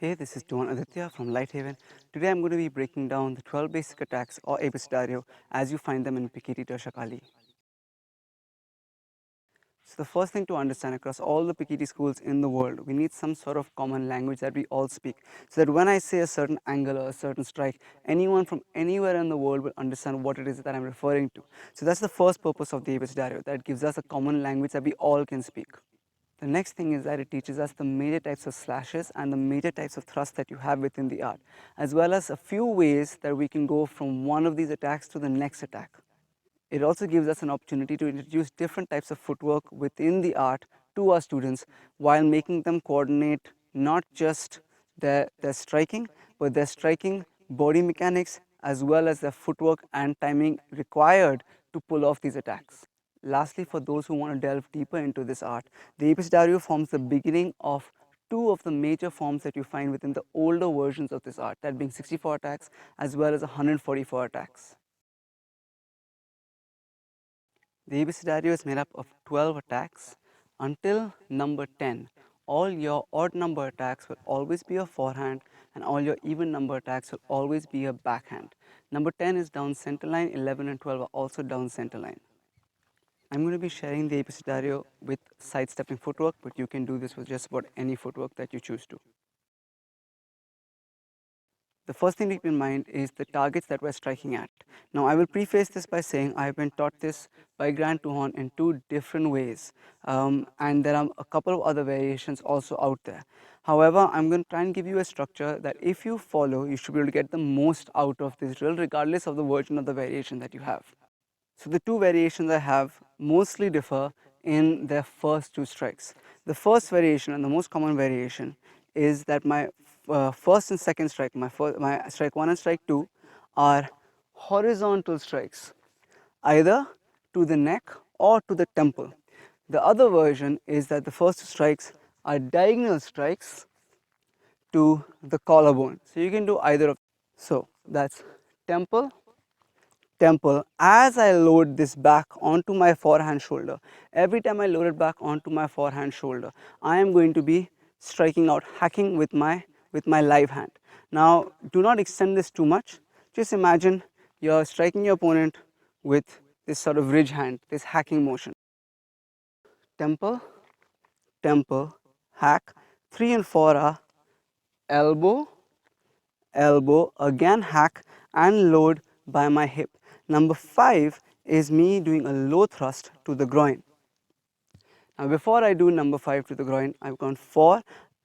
Hey, this is Tuhon Aditya from LightHaven. Today I'm going to be breaking down the 12 basic attacks or Abecedario as you find them in Pekiti Tirsia Kali. So the first thing to understand across all the Pekiti schools in the world, we need some sort of common language that we all speak. So that when I say a certain angle or a certain strike, anyone from anywhere in the world will understand what it is that I'm referring to. So that's the first purpose of the Abecedario, that it gives us a common language that we all can speak. The next thing is that it teaches us the major types of slashes and the major types of thrusts that you have within the art, as well as a few ways that we can go from one of these attacks to the next attack. It also gives us an opportunity to introduce different types of footwork within the art to our students while making them coordinate not just their striking, but their striking, body mechanics, as well as their footwork and timing required to pull off these attacks. Lastly, for those who want to delve deeper into this art, the Abecedario forms the beginning of two of the major forms that you find within the older versions of this art, that being 64 attacks as well as 144 attacks. The Abecedario is made up of 12 attacks until number 10. All your odd number attacks will always be a forehand and all your even number attacks will always be a backhand. Number 10 is down center line, 11 and 12 are also down center line. I'm going to be sharing the Abecedario with sidestepping footwork, but you can do this with just about any footwork that you choose to. The first thing to keep in mind is the targets that we're striking at. Now, I will preface this by saying I've been taught this by Grand Tuhon in two different ways, and there are a couple of other variations also out there. However, I'm going to try and give you a structure that if you follow, you should be able to get the most out of this drill, regardless of the version of the variation that you have. So the two variations I have mostly differ in their first two strikes. The first variation and the most common variation is that my first and second strike, my strike 1 and strike 2 are horizontal strikes, either to the neck or to the temple. The other version is that the first two strikes are diagonal strikes to the collarbone. So you can do either of. So that's temple, temple. As I load this back onto my forehand shoulder, every time I load it back onto my forehand shoulder, I am going to be striking out, hacking with my live hand. Now, do not extend this too much. Just imagine you're striking your opponent with this sort of ridge hand, this hacking motion. Temple, temple, hack. 3 and 4 are elbow, elbow, again hack and load by my hip. Number 5 is me doing a low thrust to the groin. Now before I do number 5 to the groin, I've gone 4.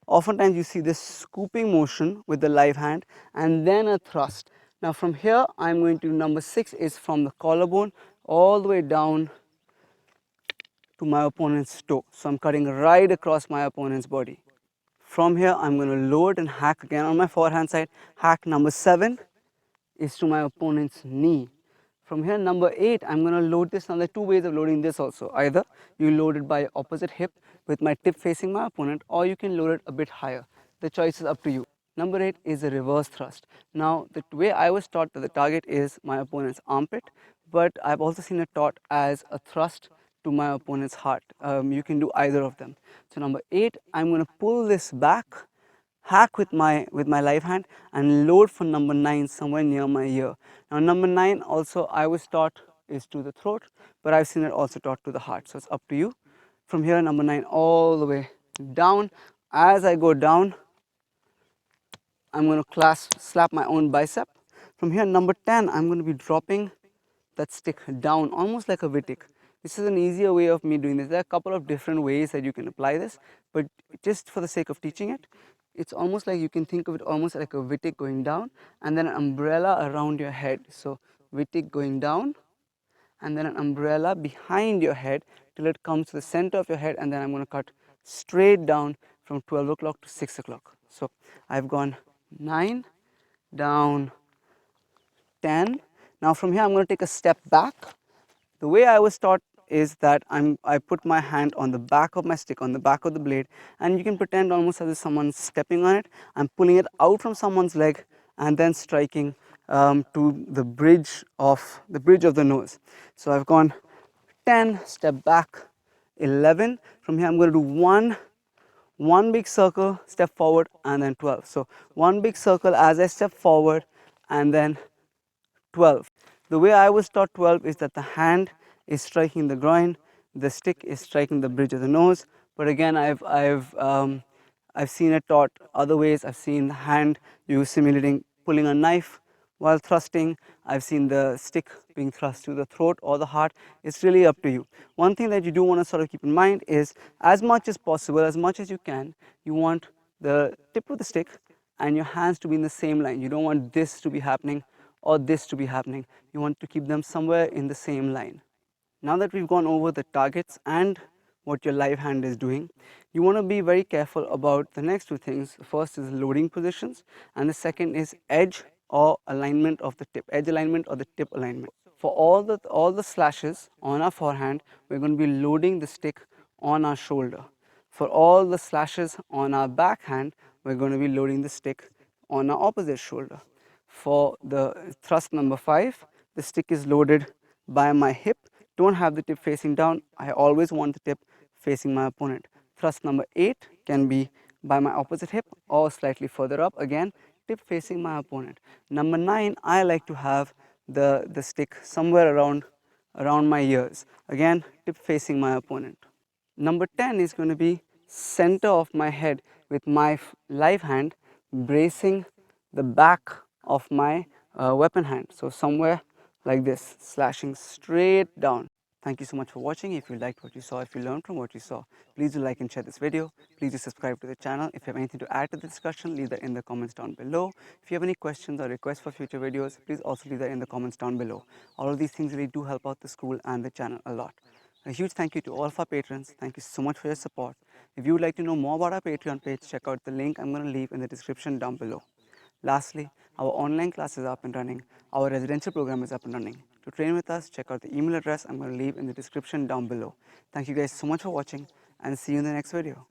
Oftentimes you see this scooping motion with the live hand and then a thrust. Now from here I'm going to do number 6 is from the collarbone all the way down to my opponent's toe. So I'm cutting right across my opponent's body. From here I'm going to load and hack again on my forehand side. Hack number 7 is to my opponent's knee. From here number 8, I'm going to load this. Now there are two ways of loading this also. Either you load it by opposite hip with my tip facing my opponent, or you can load it a bit higher. The choice is up to you. Number 8 is a reverse thrust. Now the way I was taught that the target is my opponent's armpit, but I've also seen it taught as a thrust to my opponent's heart. You can do either of them. So number 8, I'm going to pull this back, hack with my live hand and load for number 9 somewhere near my ear. Now number 9 also I was taught is to the throat, but I've seen it also taught to the heart. So it's up to you. From here number 9 all the way down. As I go down, I'm going to slap my own bicep. From here number 10, I'm going to be dropping that stick down almost like a Wittig. This is an easier way of me doing this. There are a couple of different ways that you can apply this, but just for the sake of teaching it, it's almost like you can think of it almost like a Wittig going down and then an umbrella around your head. So Wittig going down and then an umbrella behind your head till it comes to the center of your head, and then I'm going to cut straight down from 12 o'clock to 6 o'clock. So I've gone 9, down, 10. Now from here I'm going to take a step back. The way I was taught is that I put my hand on the back of my stick, on the back of the blade, and you can pretend almost as if someone's stepping on it. I'm pulling it out from someone's leg and then striking to the bridge of the nose. So I've gone 10, step back, 11. From here I'm going to do 1, one big circle, step forward, and then 12. So one big circle as I step forward, and then 12. The way I was taught 12 is that the hand is striking the groin, the stick is striking the bridge of the nose. But again, I've seen it taught other ways. I've seen the hand used simulating pulling a knife while thrusting. I've seen the stick being thrust to the throat or the heart. It's really up to you. One thing that you do want to sort of keep in mind is, as much as possible, as much as you can, you want the tip of the stick and your hands to be in the same line. You don't want this to be happening or this to be happening. You want to keep them somewhere in the same line. Now that we've gone over the targets and what your live hand is doing, you want to be very careful about the next two things. The first is loading positions, and the second is edge or alignment of the tip, edge alignment or the tip alignment. For all the slashes on our forehand, we're going to be loading the stick on our shoulder. For all the slashes on our backhand, we're going to be loading the stick on our opposite shoulder. For the thrust number 5, the stick is loaded by my hip. Don't have the tip facing down. I always want the tip facing my opponent. Thrust number 8 can be by my opposite hip or slightly further up. Again, tip facing my opponent. Number 9, I like to have the stick somewhere around my ears. Again, tip facing my opponent. Number 10 is going to be center of my head with my live hand bracing the back of my weapon hand. So somewhere like this, slashing straight down. Thank you so much for watching. If you liked what you saw, if you learned from what you saw, please do like and share this video. Please do subscribe to the channel. If you have anything to add to the discussion, leave that in the comments down below. If you have any questions or requests for future videos, please also leave that in the comments down below. All of these things really do help out the school and the channel a lot. A huge thank you to all of our patrons. Thank you so much for your support. If you would like to know more about our Patreon page, check out the link I'm going to leave in the description down below. Lastly, our online class is up and running. Our residential program is up and running. To train with us, check out the email address I'm going to leave in the description down below. Thank you guys so much for watching, and see you in the next video.